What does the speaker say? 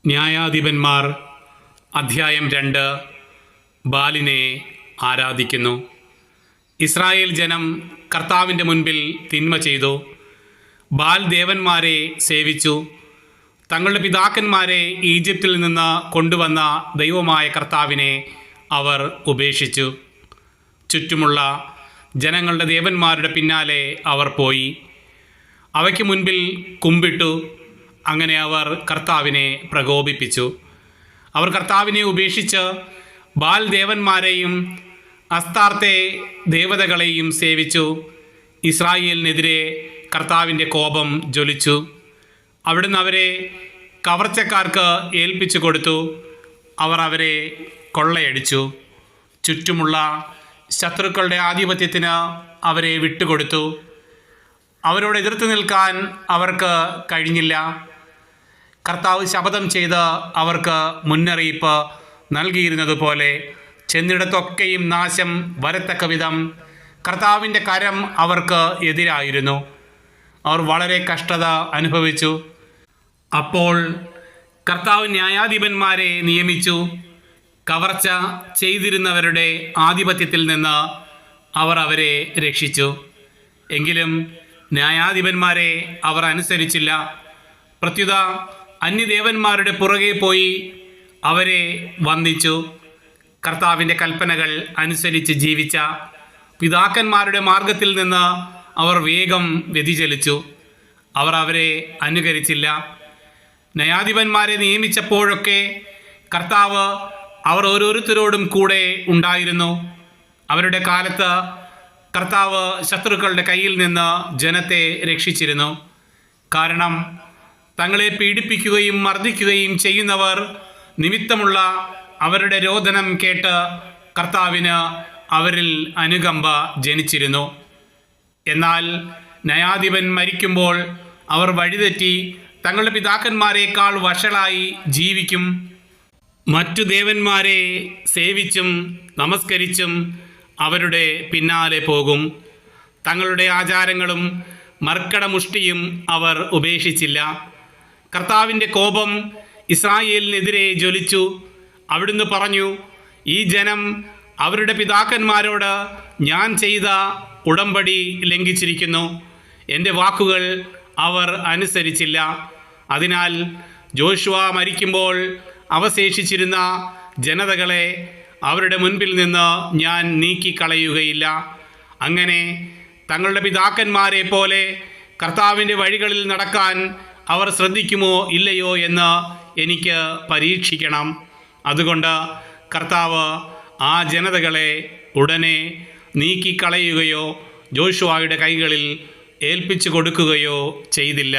ന്യായാധിപന്മാർ അധ്യായം 2 ബാലിനെ ആരാധിക്കുന്നു. ഇസ്രായേൽ ജനം കർത്താവിൻ്റെ മുൻപിൽ തിന്മ ചെയ്തു. ബാൽ ദേവന്മാരെ സേവിച്ചു. തങ്ങളുടെ പിതാക്കന്മാരെ ഈജിപ്തിൽ നിന്ന് കൊണ്ടുവന്ന ദൈവമായ കർത്താവിനെ അവർ ഉപേക്ഷിച്ചു. ചുറ്റുമുള്ള ജനങ്ങളുടെ ദേവന്മാരുടെ പിന്നാലെ അവർ പോയി. അവയ്ക്ക് മുൻപിൽ കുമ്പിട്ടു. അങ്ങനെ അവർ കർത്താവിനെ പ്രകോപിപ്പിച്ചു. അവർ കർത്താവിനെ ഉപേക്ഷിച്ച് ബാൽ ദേവന്മാരെയും അസ്താർത്തെ ദേവതകളെയും സേവിച്ചു. ഇസ്രായേലിനെതിരെ കർത്താവിൻ്റെ കോപം ജ്വലിച്ചു. അവിടുന്ന് അവരെ കവർച്ചക്കാർക്ക് ഏൽപ്പിച്ചു കൊടുത്തു. അവർ അവരെ കൊള്ളയടിച്ചു. ചുറ്റുമുള്ള ശത്രുക്കളുടെ ആധിപത്യത്തിന് അവരെ വിട്ടുകൊടുത്തു. അവരോട് എതിർത്ത് നിൽക്കാൻ അവർക്ക് കഴിഞ്ഞില്ല. കർത്താവ് ശപഥം ചെയ്ത് അവർക്ക് മുന്നറിയിപ്പ് നൽകിയിരുന്നതുപോലെ ചെന്നിടത്തൊക്കെയും നാശം വരത്തക്ക വിധം കർത്താവിൻ്റെ കരം അവർക്ക് എതിരായിരുന്നു. അവർ വളരെ കഷ്ടത അനുഭവിച്ചു. അപ്പോൾ കർത്താവ് ന്യായാധിപന്മാരെ നിയമിച്ചു. കവർച്ച ചെയ്തിരുന്നവരുടെ ആധിപത്യത്തിൽ നിന്ന് അവർ അവരെ രക്ഷിച്ചു. എങ്കിലും ന്യായാധിപന്മാരെ അവർ അനുസരിച്ചില്ല. പ്രത്യുത അന്യദേവന്മാരുടെ പുറകെ പോയി അവരെ വന്ദിച്ചു. കർത്താവിൻ്റെ കൽപ്പനകൾ അനുസരിച്ച് ജീവിച്ച പിതാക്കന്മാരുടെ മാർഗത്തിൽ നിന്ന് അവർ വേഗം വ്യതിചലിച്ചു. അവർ അവരെ അനുകരിച്ചില്ല. ന്യായാധിപന്മാരെ നിയമിച്ചപ്പോഴൊക്കെ കർത്താവ് അവർ ഓരോരുത്തരോടും കൂടെ ഉണ്ടായിരുന്നു. അവരുടെ കാലത്ത് കർത്താവ് ശത്രുക്കളുടെ കയ്യിൽ നിന്ന് ജനത്തെ രക്ഷിച്ചിരുന്നു. കാരണം തങ്ങളെ പീഡിപ്പിക്കുകയും മർദ്ദിക്കുകയും ചെയ്യുന്നവർ നിമിത്തമുള്ള അവരുടെ രോദനം കേട്ട് കർത്താവിന് അവരിൽ അനുകമ്പ ജനിച്ചിരുന്നു. എന്നാൽ ന്യായാധിപൻ മരിക്കുമ്പോൾ അവർ വഴിതെറ്റി തങ്ങളുടെ പിതാക്കന്മാരെക്കാൾ വഷളായി ജീവിക്കും. മറ്റു ദേവന്മാരെ സേവിച്ചും നമസ്കരിച്ചും അവരുടെ പിന്നാലെ പോകും. തങ്ങളുടെ ആചാരങ്ങളും മർക്കടമുഷ്ടിയും അവർ ഉപേക്ഷിച്ചില്ല. കർത്താവിൻ്റെ കോപം ഇസ്രായേലിനെതിരെ ജ്വലിച്ചു. അവിടുന്ന് പറഞ്ഞു, ഈ ജനം അവരുടെ പിതാക്കന്മാരോട് ഞാൻ ചെയ്ത ഉടമ്പടി ലംഘിച്ചിരിക്കുന്നു. എൻ്റെ വാക്കുകൾ അവർ അനുസരിച്ചില്ല. അതിനാൽ ജോഷുവ മരിക്കുമ്പോൾ അവശേഷിച്ചിരുന്ന ജനതകളെ അവരുടെ മുൻപിൽ നിന്ന് ഞാൻ നീക്കിക്കളയുകയില്ല. അങ്ങനെ തങ്ങളുടെ പിതാക്കന്മാരെ പോലെ കർത്താവിൻ്റെ വഴികളിൽ നടക്കാൻ അവർ ശ്രദ്ധിക്കുമോ ഇല്ലയോ എന്ന് എനിക്ക് പരീക്ഷിക്കണം. അതുകൊണ്ട് കർത്താവ് ആ ജനതകളെ ഉടനെ നീക്കിക്കളയുകയോ ജോഷുവയുടെ കൈകളിൽ ഏൽപ്പിച്ചു കൊടുക്കുകയോ ചെയ്തില്ല.